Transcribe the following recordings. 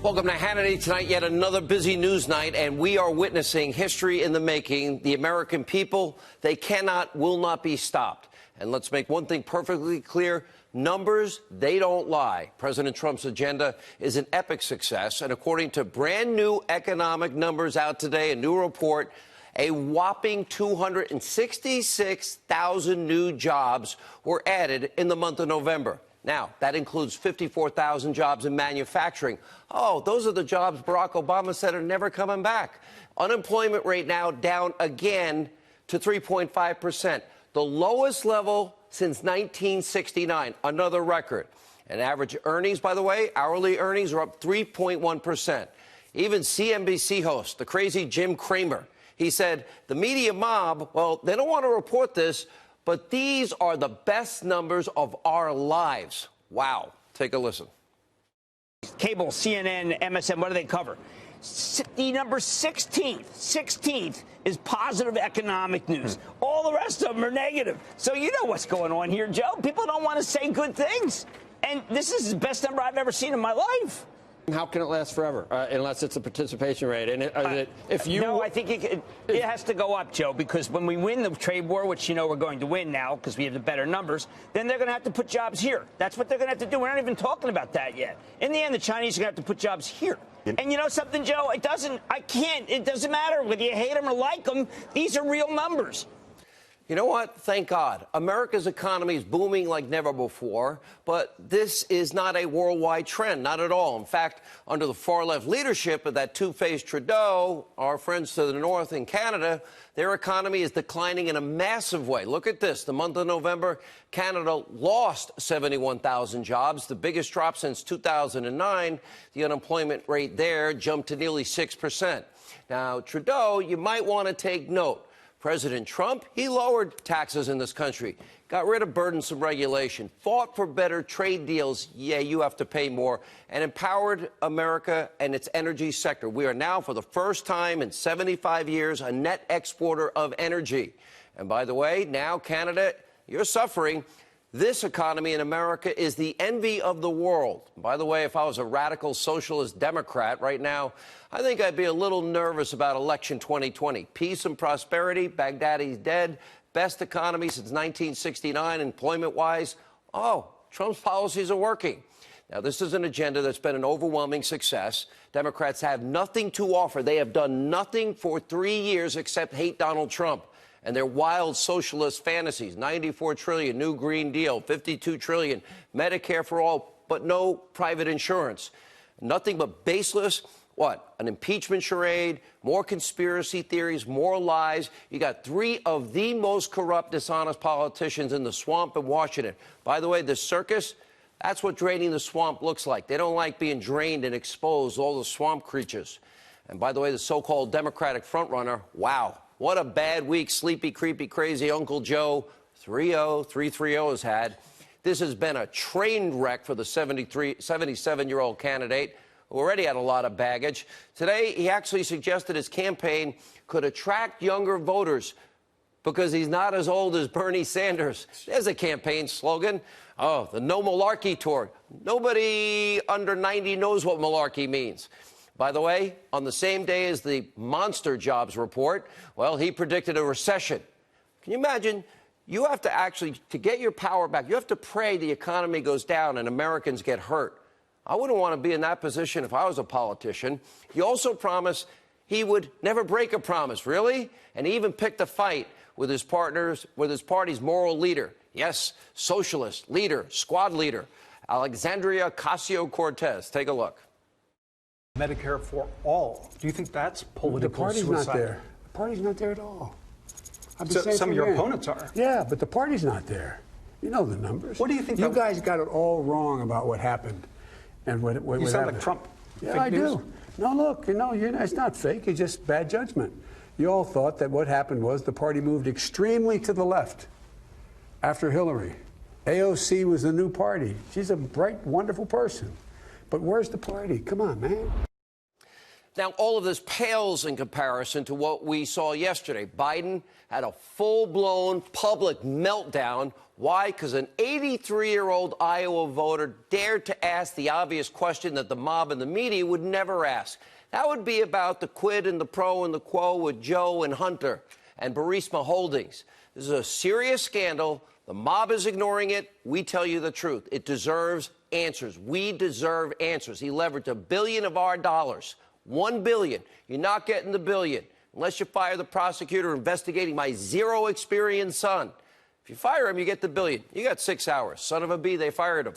Welcome to Hannity tonight. Yet another busy news night, and we are witnessing history in the making. The American people, they cannot, will not be stopped. And let's make one thing perfectly clear. Numbers, they don't lie. President Trump's agenda is an epic success. And according to brand new economic numbers out today, a new report, a whopping 266,000 new jobs were added in the month of November. Now, that includes 54,000 jobs in manufacturing. Oh, those are the jobs Barack Obama said are never coming back. Unemployment rate now down again to 3.5%, the lowest level since 1969, another record. And average earnings, by the way, hourly earnings are up 3.1%. Even CNBC host, the crazy Jim Cramer, he said the media mob, well, they don't want to report this, but these are the best numbers of our lives. Wow. Take a listen. Cable, CNN, MSN, what do they cover? The number 16th is positive economic news. All the rest of them are negative. So you know what's going on here, Joe. People don't want to say good things. And this is the best number I've ever seen in my life. How can it last forever unless it's a participation rate? And no, I think it has to go up, Joe, because when we win the trade war, which you know we're going to win now because we have the better numbers, then they're going to have to put jobs here. That's what they're going to have to do. We're not even talking about that yet. In the end, the Chinese are going to have to put jobs here. And you know something, Joe? It doesn't matter whether you hate them or like them. These are real numbers. You know what? Thank God. America's economy is booming like never before, but this is not a worldwide trend, not at all. In fact, under the far-left leadership of that two-faced Trudeau, our friends to the north in Canada, their economy is declining in a massive way. Look at this. The month of November, Canada lost 71,000 jobs, the biggest drop since 2009. The unemployment rate there jumped to nearly 6%. Now, Trudeau, you might want to take note. President Trump, he lowered taxes in this country, got rid of burdensome regulation, fought for better trade deals, yeah, you have to pay more, and empowered America and its energy sector. We are now, for the first time in 75 years, a net exporter of energy. And by the way, now Canada, you're suffering. This economy in America is the envy of the world. By the way, if I was a radical socialist Democrat right now, I think I'd be a little nervous about election 2020. Peace and prosperity, Baghdadi's dead, best economy since 1969, employment-wise. Oh, Trump's policies are working. Now, this is an agenda that's been an overwhelming success. Democrats have nothing to offer. They have done nothing for 3 years except hate Donald Trump and their wild socialist fantasies. 94 trillion, new Green Deal, 52 trillion, Medicare for all, but no private insurance. Nothing but baseless, what? An impeachment charade, more conspiracy theories, more lies. You got three of the most corrupt, dishonest politicians in the swamp in Washington. By the way, the circus, that's what draining the swamp looks like. They don't like being drained and exposed, all the swamp creatures. And by the way, the so-called Democratic frontrunner, wow. What a bad week sleepy, creepy, crazy Uncle Joe 330 has had. This has been a train wreck for the 77-year-old candidate who already had a lot of baggage. Today, he actually suggested his campaign could attract younger voters because he's not as old as Bernie Sanders. There's a campaign slogan. Oh, the No Malarkey Tour. Nobody under 90 knows what malarkey means. By the way, on the same day as the monster jobs report, well, he predicted a recession. Can you imagine? You have to actually, to get your power back, you have to pray the economy goes down and Americans get hurt. I wouldn't want to be in that position if I was a politician. He also promised he would never break a promise, really? And he even picked a fight with his partners, with his party's moral leader. Yes, socialist leader, squad leader, Alexandria Ocasio-Cortez. Take a look. Medicare for all. Do you think that's political suicide? The party's not there. The party's not there at all. Some of your opponents are. Yeah, but the party's not there. You know the numbers. What do you think? You guys got it all wrong about what happened. And what you sound like Trump. Yeah, I do. No, look, it's not fake. It's just bad judgment. You all thought that what happened was the party moved extremely to the left after Hillary. AOC was the new party. She's a bright, wonderful person. But where's the party? Come on, man. Now, all of this pales in comparison to what we saw yesterday. Biden had a full-blown public meltdown. Why? Because an 83-year-old Iowa voter dared to ask the obvious question that the mob and the media would never ask. That would be about the quid and the pro and the quo with Joe and Hunter and Burisma Holdings. This is a serious scandal. The mob is ignoring it. We tell you the truth. It deserves answers. We deserve answers. He leveraged $1 billion of our dollars. $1 billion. You're not getting the billion unless you fire the prosecutor investigating my zero-experience son. If you fire him, you get the billion. You got 6 hours. Son of a bee, they fired him.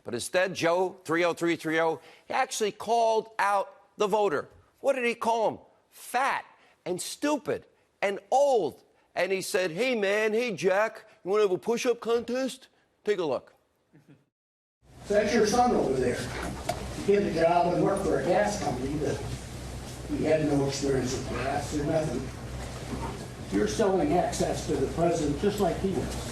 But instead, Joe, 30330, he actually called out the voter. What did he call him? Fat and stupid and old. And he said, hey, man, hey, Jack, you want to have a push-up contest? Take a look. That's your son over there. He did a job and worked for a gas company that he had no experience with gas or nothing. You're selling access to the president just like he was.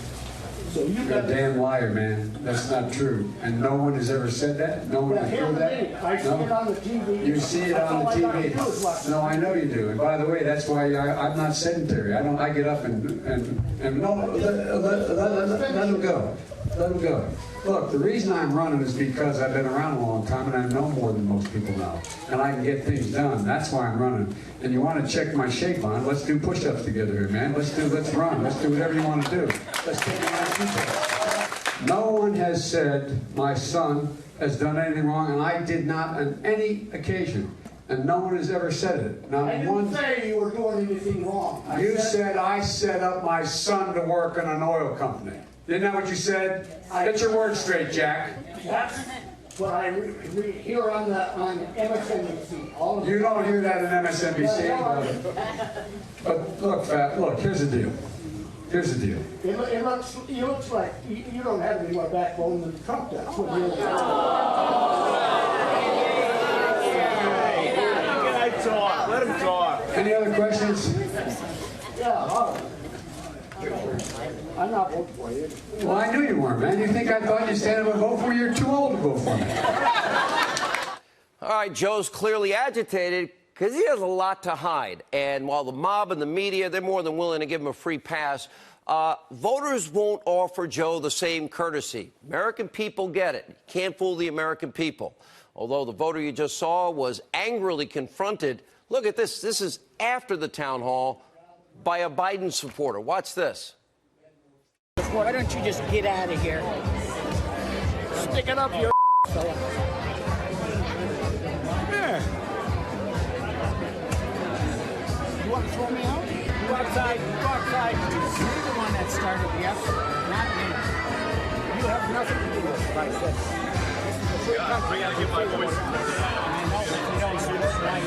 So you You're got a damn liar, man. That's not true. And no one has ever said that? No one has heard that? I see it on the TV. You see it on the TV. No, I know you do. And by the way, that's why I'm not sedentary. I get up and no, let him go. Let him go. Look, the reason I'm running is because I've been around a long time and I know more than most people know. And I can get things done. That's why I'm running. And you want to check my shape on, let's do push-ups together here, man. Let's run. Let's do whatever you want to do. Let's take it out. No one has said my son has done anything wrong, and I did not on any occasion. And no one has ever said it. Not I didn't say you were doing anything wrong. You said I set up my son to work in an oil company. Isn't that what you said? Get your words straight, Jack. That's what I hear on MSNBC. All You don't hear that in MSNBC. But look, Fat, look, here's the deal. Here's the deal. It looks like you don't have any more backbone than Trump does. Let him talk. Any other questions? Yeah, all right. I'm not voting for you. Well, I knew you weren't, man. You think I thought you'd stand up and vote for me? You're too old to vote for me. All right, Joe's clearly agitated because he has a lot to hide. And while the mob and the media, they're more than willing to give him a free pass, voters won't offer Joe the same courtesy. American people get it. You can't fool the American people. Although the voter you just saw was angrily confronted. Look at this. This is after the town hall by a Biden supporter. Watch this. Why don't you just get out of here? Stick it up your fella. Yeah. You want to throw me out? Go outside. Go outside. You're the one that started the effort, not me. You have nothing to do with it, like this. I gotta get my voice. I know, if you don't do this, now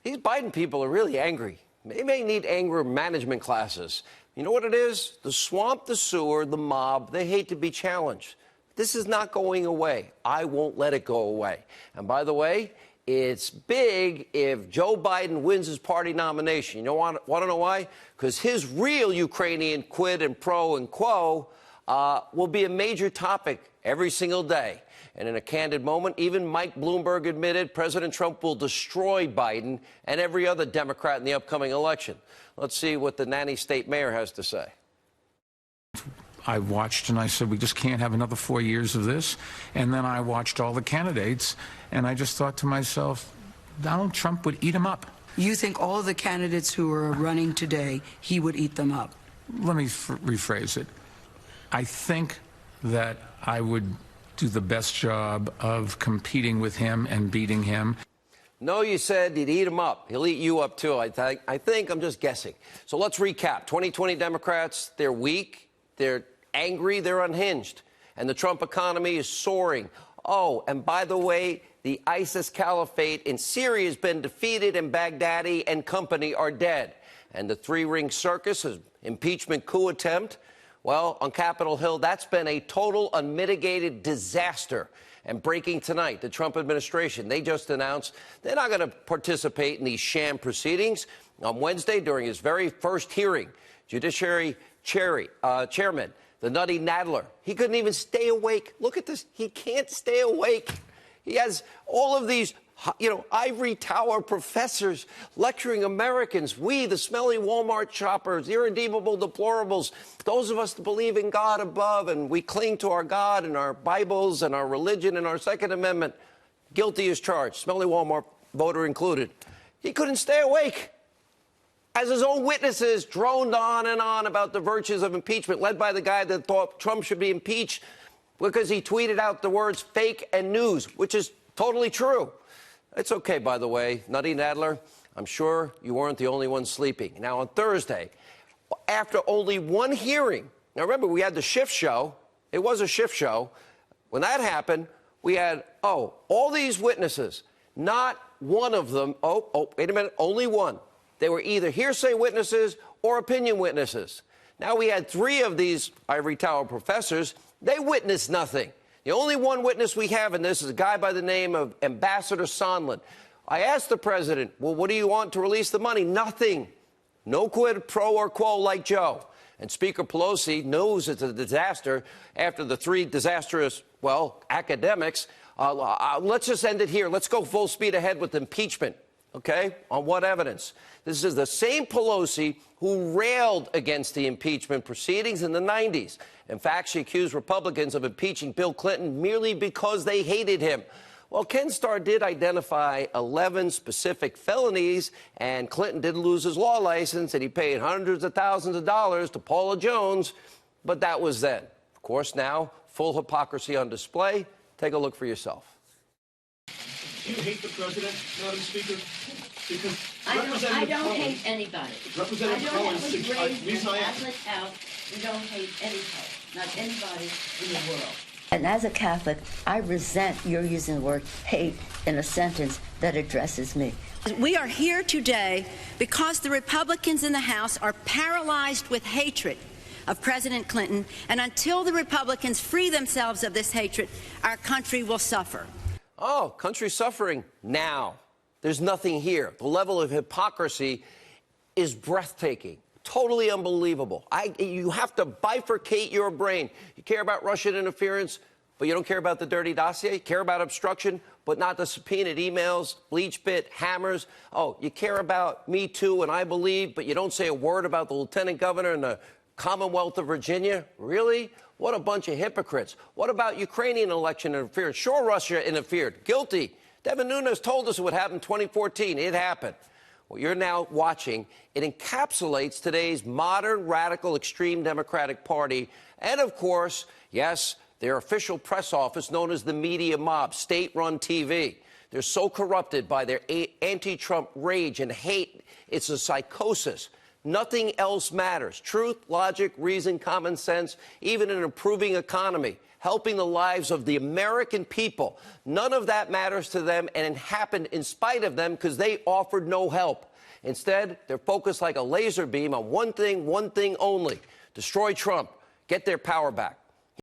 These Biden people are really angry. They may need anger management classes. You know what it is? The swamp, the sewer, the mob, they hate to be challenged. This is not going away. I won't let it go away. And by the way, it's big if Joe Biden wins his party nomination. You know want to know why? Because his real Ukrainian quid and pro and quo will be a major topic every single day. And in a candid moment, even Mike Bloomberg admitted President Trump will destroy Biden and every other Democrat in the upcoming election. Let's see what the nanny state mayor has to say. I watched and I said, we just can't have another 4 years of this. And then I watched all the candidates and I just thought to myself, Donald Trump would eat them up. You think all the candidates who are running today, he would eat them up? Let me rephrase it. I think that I would do the best job of competing with him and beating him. No, you said he'd eat him up. He'll eat you up, too, I think. I'm just guessing. So let's recap. 2020 Democrats, they're weak, they're angry, they're unhinged. And the Trump economy is soaring. Oh, and by the way, the ISIS caliphate in Syria has been defeated and Baghdadi and company are dead. And the three-ring circus, his impeachment coup attempt, well, on Capitol Hill, that's been a total unmitigated disaster. And breaking tonight, the Trump administration, they just announced they're not going to participate in these sham proceedings. On Wednesday, during his very first hearing, Judiciary Chairman, the Nutty Nadler, he couldn't even stay awake. Look at this. He can't stay awake. He has all of these, ivory tower professors lecturing Americans. We, the smelly Walmart shoppers, irredeemable deplorables, those of us that believe in God above and we cling to our God and our Bibles and our religion and our Second Amendment, guilty as charged, smelly Walmart voter included. He couldn't stay awake as his own witnesses droned on and on about the virtues of impeachment, led by the guy that thought Trump should be impeached because he tweeted out the words fake and news, which is totally true. It's okay, by the way, Nutty Nadler, I'm sure you weren't the only one sleeping. Now, on Thursday, after only one hearing, now remember, we had the shift show. It was a shift show. When that happened, we had, all these witnesses, not one of them, wait a minute, only one. They were either hearsay witnesses or opinion witnesses. Now we had 3 of these ivory tower professors. They witnessed nothing. The only one witness we have in this is a guy by the name of Ambassador Sondland. I asked the president, well, what do you want to release the money? Nothing. No quid pro or quo like Joe. And Speaker Pelosi knows it's a disaster after the 3 disastrous, academics. Let's just end it here. Let's go full speed ahead with impeachment. Okay? On what evidence? This is the same Pelosi who railed against the impeachment proceedings in the 90s. In fact, she accused Republicans of impeaching Bill Clinton merely because they hated him. Well, Ken Starr did identify 11 specific felonies, and Clinton did lose his law license, and he paid hundreds of thousands of dollars to Paula Jones, but that was then. Of course, now, full hypocrisy on display. Take a look for yourself. Do you hate the president, Madam Speaker? Because I don't hate anybody. Representative Cohen, we don't hate anybody, not anybody in the world. And as a Catholic, I resent your using the word hate in a sentence that addresses me. We are here today because the Republicans in the House are paralyzed with hatred of President Clinton, and until the Republicans free themselves of this hatred, our country will suffer. Oh, country suffering now. There's nothing here. The level of hypocrisy is breathtaking, totally unbelievable. You have to bifurcate your brain. You care about Russian interference, but you don't care about the dirty dossier. You care about obstruction, but not the subpoenaed emails, bleach bit, hammers. Oh, you care about Me Too and I Believe, but you don't say a word about the lieutenant governor in the Commonwealth of Virginia? Really? What a bunch of hypocrites. What about Ukrainian election interference? Sure, Russia interfered. Guilty. Devin Nunes told us it would happen in 2014. It happened. What you're now watching, it encapsulates today's modern, radical, extreme Democratic Party. And, of course, yes, their official press office known as the media mob, state-run TV. They're so corrupted by their anti-Trump rage and hate. It's a psychosis. Nothing else matters. Truth, logic, reason, common sense, even an improving economy, helping the lives of the American people. None of that matters to them, and it happened in spite of them because they offered no help. Instead, they're focused like a laser beam on one thing only: destroy Trump, get their power back.